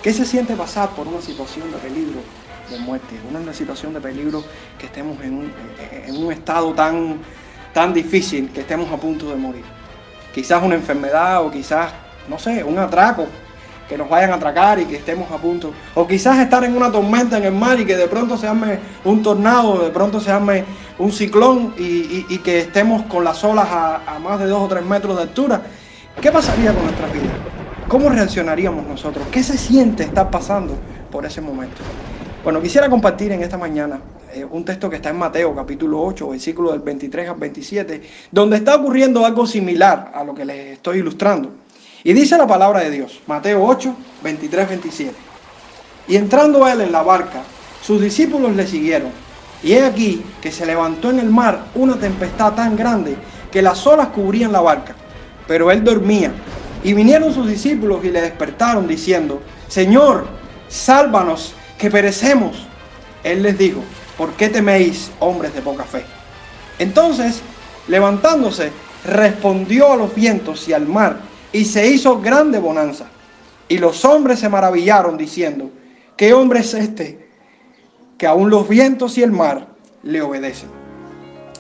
¿Qué se siente pasar por una situación de peligro de muerte? Una situación de peligro que estemos en un estado tan difícil, que estemos a punto de morir. Quizás una enfermedad o quizás, no sé, un atraco, que nos vayan a atracar y que estemos a punto. O quizás estar en una tormenta en el mar y que de pronto se arme un tornado, de pronto se arme un ciclón y que estemos con las olas a más de 2 o 3 metros de altura. ¿Qué pasaría con nuestra vida? ¿Cómo reaccionaríamos nosotros? ¿Qué se siente estar pasando por ese momento? Bueno, quisiera compartir en esta mañana un texto que está en Mateo capítulo 8, versículos del 23 al 27, donde está ocurriendo algo similar a lo que les estoy ilustrando. Y dice la palabra de Dios, Mateo 8, 23, 27. Y entrando él en la barca, sus discípulos le siguieron. Y he aquí que se levantó en el mar una tempestad tan grande que las olas cubrían la barca. Pero él dormía. Y vinieron sus discípulos y le despertaron diciendo, Señor, sálvanos, que perecemos. Él les dijo, ¿por qué teméis, hombres de poca fe? Entonces, levantándose, respondió a los vientos y al mar, y se hizo grande bonanza. Y los hombres se maravillaron diciendo, ¿qué hombre es este, que aun los vientos y el mar le obedecen?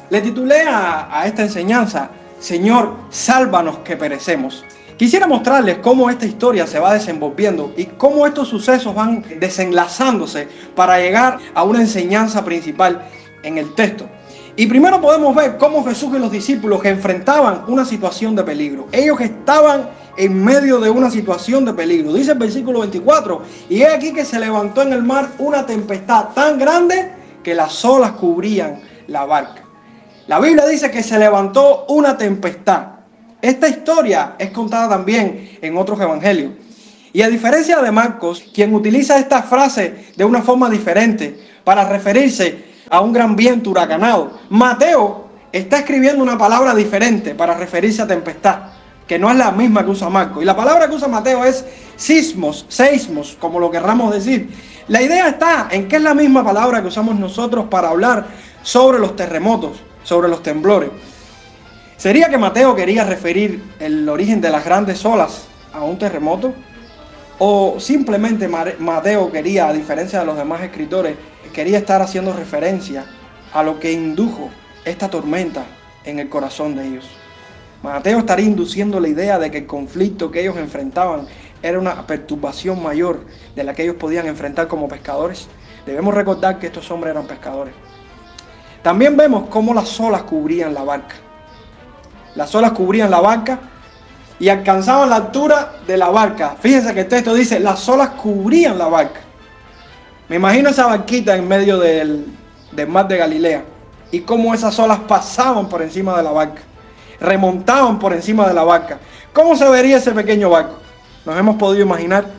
Le titulé a esta enseñanza, Señor, sálvanos que perecemos. Quisiera mostrarles cómo esta historia se va desenvolviendo y cómo estos sucesos van desenlazándose para llegar a una enseñanza principal en el texto. Y primero podemos ver cómo Jesús y los discípulos enfrentaban una situación de peligro. Ellos estaban en medio de una situación de peligro. Dice el versículo 24, y he aquí que se levantó en el mar una tempestad tan grande que las olas cubrían la barca. La Biblia dice que se levantó una tempestad. Esta historia es contada también en otros evangelios. Y a diferencia de Marcos, quien utiliza esta frase de una forma diferente para referirse a un gran viento huracanado, Mateo está escribiendo una palabra diferente para referirse a tempestad, que no es la misma que usa Marcos. Y la palabra que usa Mateo es seismos, como lo querramos decir. La idea está en que es la misma palabra que usamos nosotros para hablar sobre los terremotos, sobre los temblores. ¿Sería que Mateo quería referir el origen de las grandes olas a un terremoto? ¿O simplemente Mateo quería, a diferencia de los demás escritores, quería estar haciendo referencia a lo que indujo esta tormenta en el corazón de ellos? Mateo estaría induciendo la idea de que el conflicto que ellos enfrentaban era una perturbación mayor de la que ellos podían enfrentar como pescadores. Debemos recordar que estos hombres eran pescadores. También vemos cómo las olas cubrían la barca. Las olas cubrían la barca y alcanzaban la altura de la barca. Fíjense que el texto dice, las olas cubrían la barca. Me imagino esa barquita en medio del mar de Galilea y cómo esas olas pasaban por encima de la barca, remontaban por encima de la barca. ¿Cómo se vería ese pequeño barco? Nos hemos podido imaginar.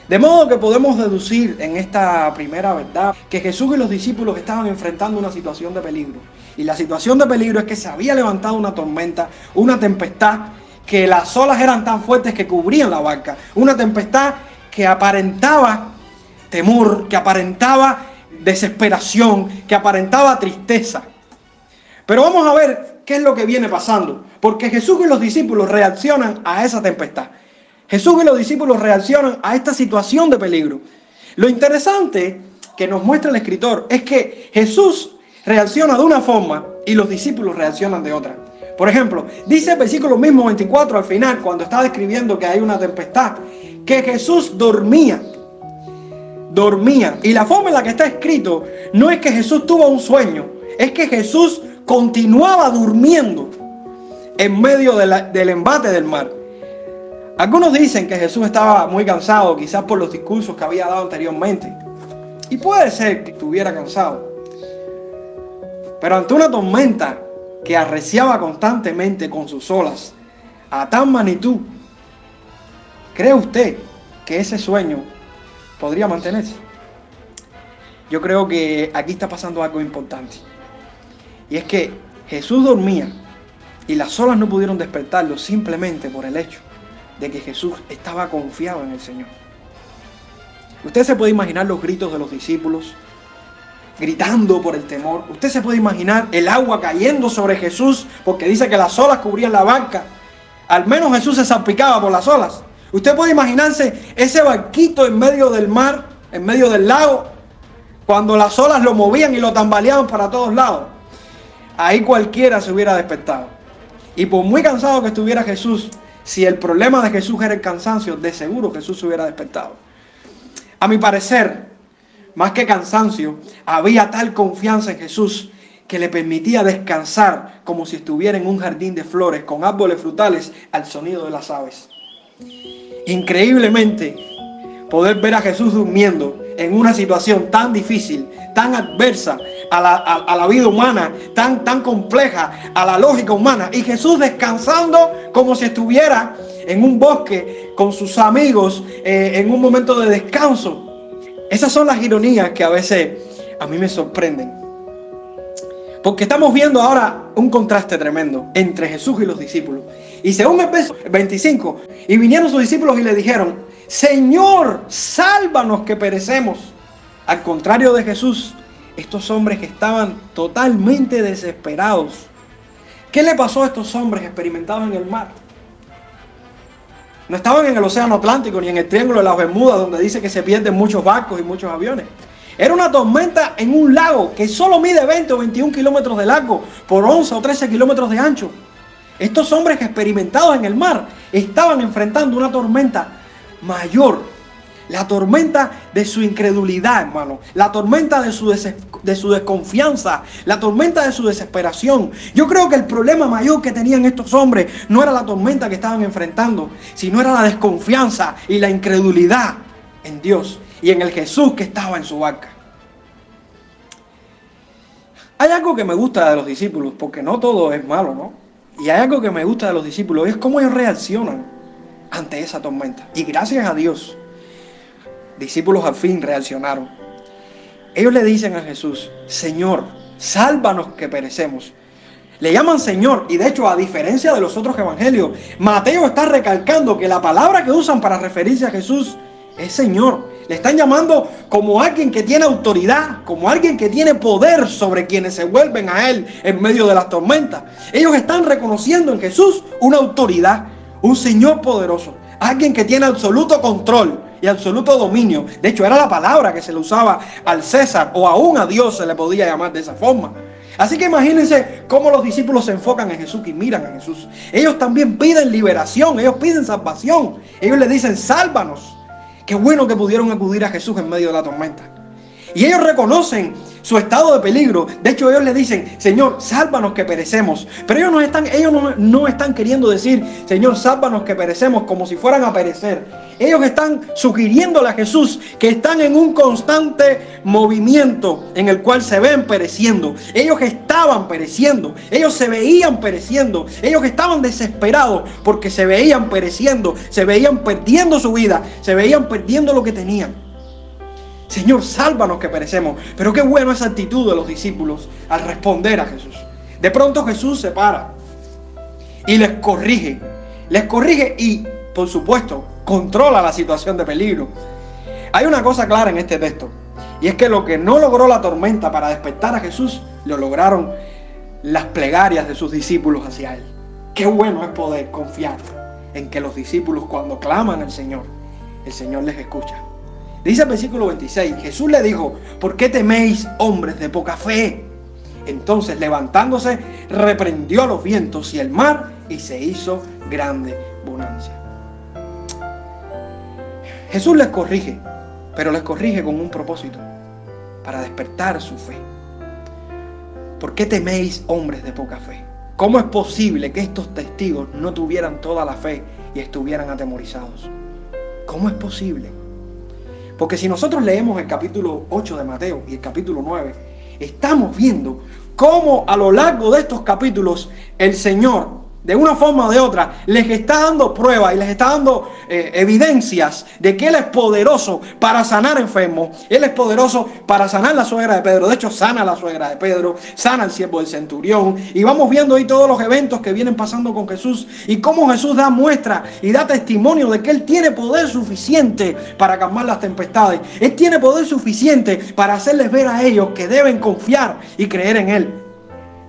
De modo que podemos deducir en esta primera verdad que Jesús y los discípulos estaban enfrentando una situación de peligro. Y la situación de peligro es que se había levantado una tormenta, una tempestad, que las olas eran tan fuertes que cubrían la barca. Una tempestad que aparentaba temor, que aparentaba desesperación, que aparentaba tristeza. Pero vamos a ver qué es lo que viene pasando, porque Jesús y los discípulos reaccionan a esa tempestad. Jesús y los discípulos reaccionan a esta situación de peligro. Lo interesante que nos muestra el escritor es que Jesús reacciona de una forma y los discípulos reaccionan de otra. Por ejemplo, dice el versículo mismo 24 al final, cuando está describiendo que hay una tempestad, que Jesús dormía. Y la forma en la que está escrito no es que Jesús tuvo un sueño, es que Jesús continuaba durmiendo en medio del embate del mar. Algunos dicen que Jesús estaba muy cansado, quizás por los discursos que había dado anteriormente. Y puede ser que estuviera cansado. Pero ante una tormenta que arreciaba constantemente con sus olas a tal magnitud, ¿cree usted que ese sueño podría mantenerse? Yo creo que aquí está pasando algo importante. Y es que Jesús dormía y las olas no pudieron despertarlo simplemente por el hecho de que Jesús estaba confiado en el Señor. Usted se puede imaginar los gritos de los discípulos gritando por el temor. Usted se puede imaginar el agua cayendo sobre Jesús porque dice que las olas cubrían la barca. Al menos Jesús se salpicaba por las olas. Usted puede imaginarse ese barquito en medio del mar, en medio del lago, cuando las olas lo movían y lo tambaleaban para todos lados. Ahí cualquiera se hubiera despertado. Y por muy cansado que estuviera Jesús, si el problema de Jesús era el cansancio, de seguro Jesús se hubiera despertado. A mi parecer, más que cansancio, había tal confianza en Jesús que le permitía descansar como si estuviera en un jardín de flores con árboles frutales al sonido de las aves. Increíblemente, poder ver a Jesús durmiendo en una situación tan difícil, tan adversa a la vida humana, tan compleja a la lógica humana, y Jesús descansando como si estuviera en un bosque con sus amigos en un momento de descanso. Esas son las ironías que a veces a mí me sorprenden, porque estamos viendo ahora un contraste tremendo entre Jesús y los discípulos. Y según el verso 25, y vinieron sus discípulos y le dijeron: Señor, sálvanos que perecemos. Al contrario de Jesús, estos hombres que estaban totalmente desesperados. ¿Qué le pasó a estos hombres experimentados en el mar? No estaban en el océano Atlántico ni en el Triángulo de las Bermudas, donde dice que se pierden muchos barcos y muchos aviones. Era una tormenta en un lago que solo mide 20 o 21 kilómetros de largo por 11 o 13 kilómetros de ancho. Estos hombres experimentados en el mar estaban enfrentando una tormenta mayor. La tormenta de su incredulidad, hermano. La tormenta de su desconfianza. La tormenta de su desesperación. Yo creo que el problema mayor que tenían estos hombres no era la tormenta que estaban enfrentando, sino era la desconfianza y la incredulidad en Dios y en el Jesús que estaba en su barca. Hay algo que me gusta de los discípulos, porque no todo es malo, ¿no? Y hay algo que me gusta de los discípulos, es cómo ellos reaccionan ante esa tormenta. Y gracias a Dios, discípulos al fin reaccionaron. Ellos le dicen a Jesús: Señor, sálvanos que perecemos. Le llaman Señor, y de hecho, a diferencia de los otros evangelios, Mateo está recalcando que la palabra que usan para referirse a Jesús es Señor. Le están llamando como alguien que tiene autoridad, como alguien que tiene poder sobre quienes se vuelven a Él en medio de las tormentas. Ellos están reconociendo en Jesús una autoridad, un Señor poderoso, alguien que tiene absoluto control y absoluto dominio. De hecho, era la palabra que se le usaba al César, o aún a Dios se le podía llamar de esa forma. Así que imagínense cómo los discípulos se enfocan en Jesús y miran a Jesús. Ellos también piden liberación, ellos piden salvación. Ellos le dicen: sálvanos. Qué bueno que pudieron acudir a Jesús en medio de la tormenta. Y ellos reconocen su estado de peligro. De hecho, ellos le dicen: Señor, sálvanos que perecemos. Pero ellos no están queriendo decir: Señor, sálvanos que perecemos, como si fueran a perecer. Ellos están sugiriéndole a Jesús que están en un constante movimiento en el cual se ven pereciendo. Ellos estaban pereciendo. Ellos se veían pereciendo. Ellos estaban desesperados porque se veían pereciendo. Se veían perdiendo su vida. Se veían perdiendo lo que tenían. Señor, sálvanos que perecemos. Pero qué bueno esa actitud de los discípulos al responder a Jesús. De pronto Jesús se para y les corrige. Les corrige y, por supuesto, controla la situación de peligro. Hay una cosa clara en este texto, y es que lo que no logró la tormenta para despertar a Jesús, lo lograron las plegarias de sus discípulos hacia Él. Qué bueno es poder confiar en que los discípulos, cuando claman al Señor, el Señor les escucha. Dice el versículo 26, Jesús le dijo: ¿por qué teméis, hombres de poca fe? Entonces, levantándose, reprendió a los vientos y el mar, y se hizo grande bonanza. Jesús les corrige, pero les corrige con un propósito: para despertar su fe. ¿Por qué teméis, hombres de poca fe? ¿Cómo es posible que estos testigos no tuvieran toda la fe y estuvieran atemorizados? ¿Cómo es posible? Porque si nosotros leemos el capítulo 8 de Mateo y el capítulo 9, estamos viendo cómo a lo largo de estos capítulos el Señor, de una forma o de otra, les está dando pruebas y les está dando evidencias de que Él es poderoso para sanar enfermos. Él es poderoso para sanar la suegra de Pedro. De hecho, sana a la suegra de Pedro, sana al siervo del centurión. Y vamos viendo ahí todos los eventos que vienen pasando con Jesús y cómo Jesús da muestra y da testimonio de que Él tiene poder suficiente para calmar las tempestades. Él tiene poder suficiente para hacerles ver a ellos que deben confiar y creer en Él.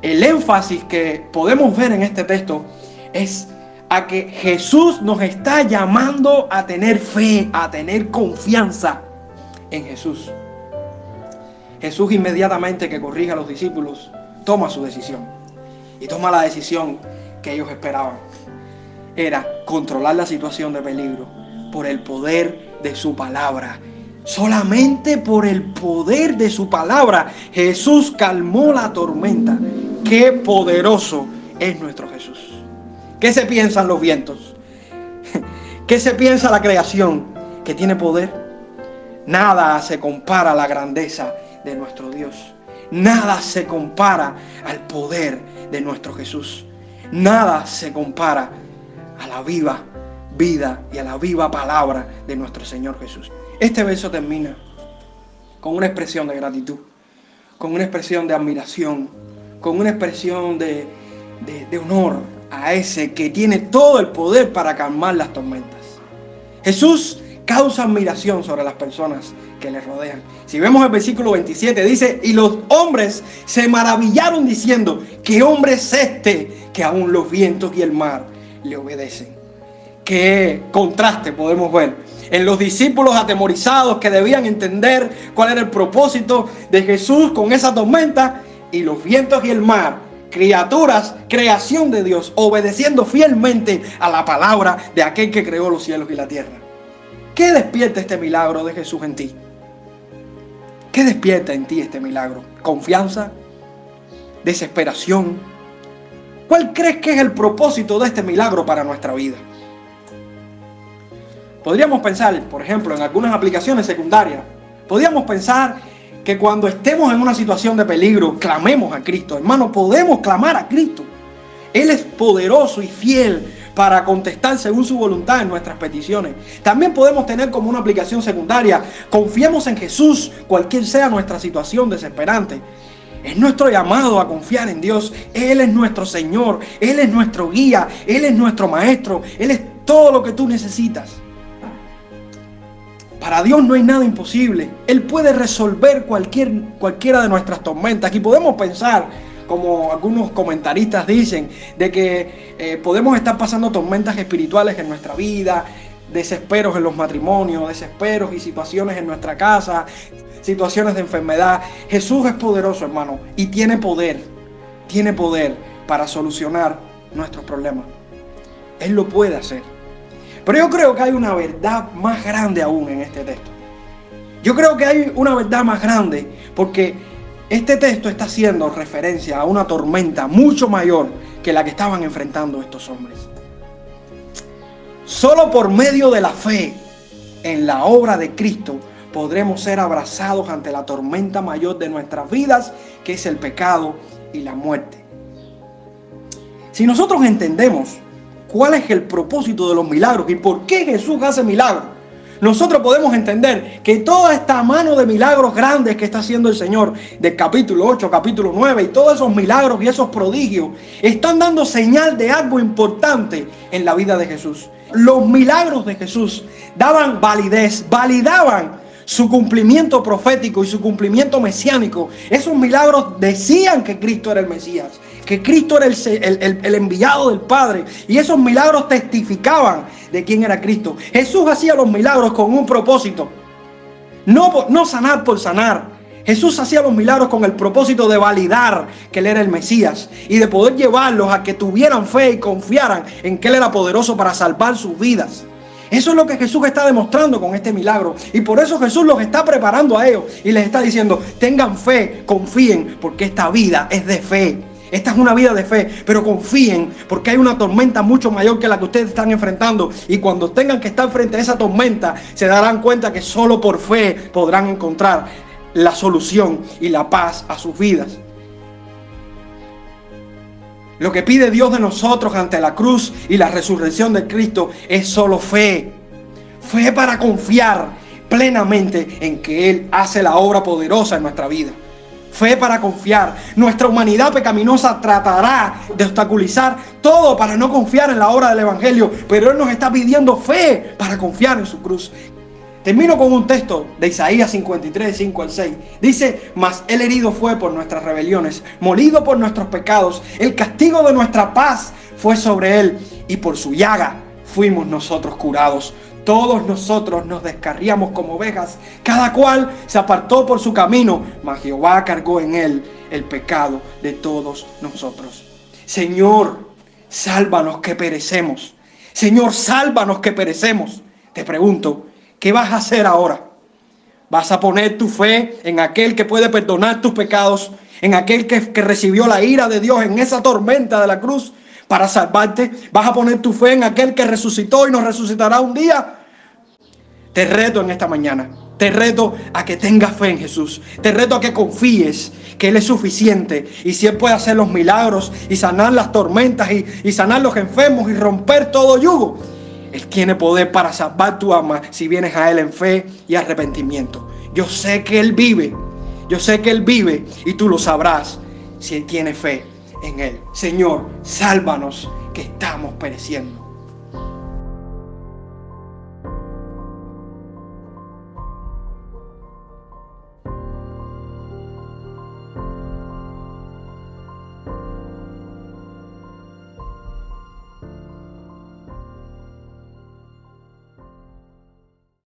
El énfasis que podemos ver en este texto es a que Jesús nos está llamando a tener fe, a tener confianza en Jesús. Jesús, inmediatamente que corrige a los discípulos, toma su decisión. Y toma la decisión que ellos esperaban. Era controlar la situación de peligro por el poder de su palabra. Solamente por el poder de su palabra Jesús calmó la tormenta. ¡Qué poderoso es nuestro Jesús! ¿Qué se piensan los vientos? ¿Qué se piensa la creación? ¿Que tiene poder? Nada se compara a la grandeza de nuestro Dios. Nada se compara al poder de nuestro Jesús. Nada se compara a la viva vida y a la viva palabra de nuestro Señor Jesús. Este verso termina con una expresión de gratitud, con una expresión de admiración, con una expresión de honor a ese que tiene todo el poder para calmar las tormentas. Jesús causa admiración sobre las personas que le rodean. Si vemos el versículo 27, dice: y los hombres se maravillaron diciendo: ¿qué hombre es este que aún los vientos y el mar le obedecen? Qué contraste podemos ver en los discípulos atemorizados que debían entender cuál era el propósito de Jesús con esa tormenta, y los vientos y el mar, criaturas, creación de Dios, obedeciendo fielmente a la palabra de aquel que creó los cielos y la tierra. ¿Qué despierta este milagro de Jesús en ti? ¿Qué despierta en ti este milagro? ¿Confianza? ¿Desesperación? ¿Cuál crees que es el propósito de este milagro para nuestra vida? Podríamos pensar, por ejemplo, en algunas aplicaciones secundarias, podríamos pensar que cuando estemos en una situación de peligro, clamemos a Cristo. Hermano, podemos clamar a Cristo. Él es poderoso y fiel para contestar según su voluntad en nuestras peticiones. También podemos tener como una aplicación secundaria: confiemos en Jesús, cualquier sea nuestra situación desesperante. Es nuestro llamado a confiar en Dios. Él es nuestro Señor, Él es nuestro guía, Él es nuestro maestro, Él es todo lo que tú necesitas. Para Dios no hay nada imposible. Él puede resolver cualquiera de nuestras tormentas. Y podemos pensar, como algunos comentaristas dicen, de que podemos estar pasando tormentas espirituales en nuestra vida, desesperos en los matrimonios, desesperos y situaciones en nuestra casa, situaciones de enfermedad. Jesús es poderoso, hermano, y tiene poder para solucionar nuestros problemas. Él lo puede hacer. Pero yo creo que hay una verdad más grande aún en este texto. Yo creo que hay una verdad más grande porque este texto está haciendo referencia a una tormenta mucho mayor que la que estaban enfrentando estos hombres. Solo por medio de la fe en la obra de Cristo podremos ser abrazados ante la tormenta mayor de nuestras vidas, que es el pecado y la muerte. Si nosotros entendemos cuál es el propósito de los milagros y por qué Jesús hace milagros, nosotros podemos entender que toda esta mano de milagros grandes que está haciendo el Señor, del capítulo 8, capítulo 9, y todos esos milagros y esos prodigios, están dando señal de algo importante en la vida de Jesús. Los milagros de Jesús daban validez, validaban su cumplimiento profético y su cumplimiento mesiánico. Esos milagros decían que Cristo era el Mesías, que Cristo era el enviado del Padre, y esos milagros testificaban de quién era Cristo. Jesús hacía los milagros con un propósito, no sanar por sanar. Jesús hacía los milagros con el propósito de validar que Él era el Mesías y de poder llevarlos a que tuvieran fe y confiaran en que Él era poderoso para salvar sus vidas. Eso es lo que Jesús está demostrando con este milagro, y por eso Jesús los está preparando a ellos y les está diciendo: tengan fe, confíen, porque esta vida es de fe. Esta es una vida de fe, pero confíen porque hay una tormenta mucho mayor que la que ustedes están enfrentando, y cuando tengan que estar frente a esa tormenta se darán cuenta que solo por fe podrán encontrar la solución y la paz a sus vidas. Lo que pide Dios de nosotros ante la cruz y la resurrección de Cristo es solo fe. Fe para confiar plenamente en que Él hace la obra poderosa en nuestra vida. Fe para confiar. Nuestra humanidad pecaminosa tratará de obstaculizar todo para no confiar en la obra del Evangelio, pero Él nos está pidiendo fe para confiar en su cruz. Termino con un texto de Isaías 53, 5 al 6. Dice: mas Él herido fue por nuestras rebeliones, molido por nuestros pecados. El castigo de nuestra paz fue sobre Él, y por su llaga fuimos nosotros curados. Todos nosotros nos descarriamos como ovejas, cada cual se apartó por su camino, mas Jehová cargó en él el pecado de todos nosotros. Señor, sálvanos que perecemos. Señor, sálvanos que perecemos. Te pregunto, ¿qué vas a hacer ahora? ¿Vas a poner tu fe en aquel que puede perdonar tus pecados, en aquel que recibió la ira de Dios en esa tormenta de la cruz para salvarte? ¿Vas a poner tu fe en aquel que resucitó y nos resucitará un día? Te reto en esta mañana, te reto a que tengas fe en Jesús, te reto a que confíes que Él es suficiente, y si Él puede hacer los milagros y sanar las tormentas y sanar los enfermos y romper todo yugo, Él tiene poder para salvar tu alma si vienes a Él en fe y arrepentimiento. Yo sé que Él vive, yo sé que Él vive, y tú lo sabrás si Él tiene fe en Él. Señor, sálvanos que estamos pereciendo.